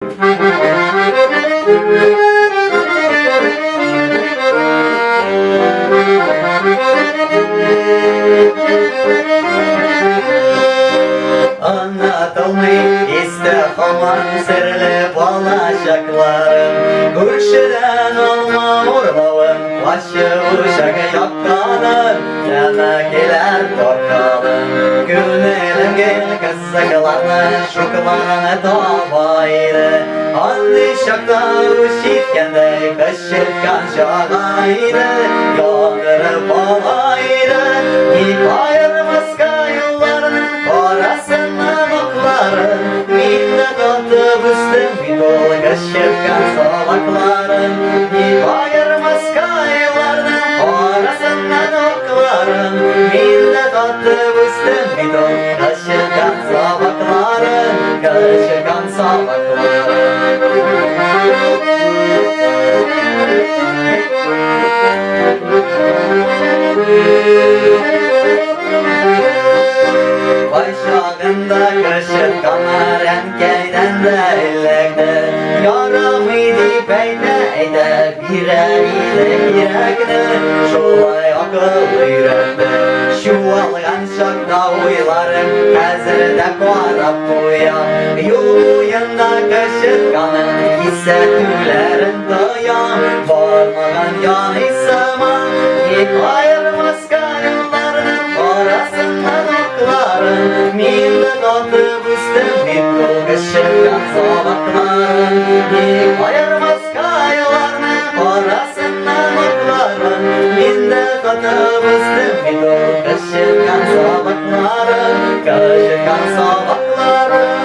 Anlatılmay istihaman sırlı balaşaklarım Kurşudan olma urlavım başı uşak yakkalım Demekiler torkalım Günelim gel kızıklarını şuklarını tabaydı Andı şakta uşitkende kışıtkan şağaydı Yandırıp alaydı Yıkayırmaz kayıllarının orasından okların Minnet atıp üstüm bir dolu kışıtkan salakların Yıkayırmaz kayıllarının orasından okların Minnet atıp üstüm bir dolu kışıtkan salakların Kışıtkan salakların Başağında kışıtkanlar enkeyden de illekte Yaramıydı peyneyde birer ile girekte Şolay akıl yürekte Şu algan şakta uylarım Hazırda kuarap kuya Yol boyunda kışıtkanın hissetülerin dayan Varmagan yan hissama Yıkayırmaz kayınlarının orasından okların Minnet atıp üstüm bir kul kışıtkan sabakların Yıkayırmaz kayınlarının orasından okların Minnet atıp üstüm bir kul kışıtkan sabakların Kışıtkan sabakların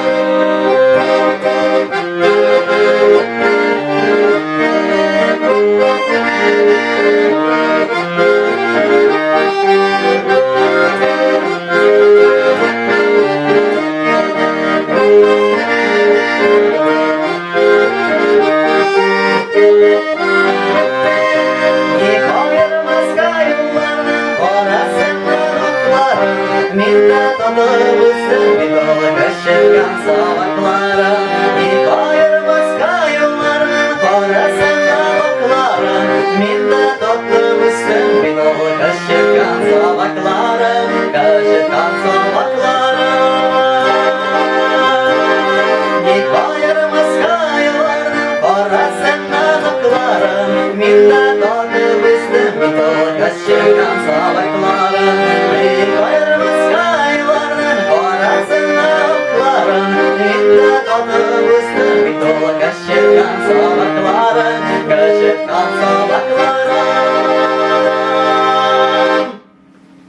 Minnet atıp üstüm bir dolu kışıtkan salaklara Yıkayırmaz kayınlarının parasından oklara Minnet atıp üstüm bir dolu kışıtkan salaklara Kışıtkan salaklara Yıkayırmaz kayınlarının parasından oklara Minnet atıp üstüm bir dolu kışıtkan salaklara Minnet atıp üstüm bir dolu kışıtkan salakların Kışıtkan salakların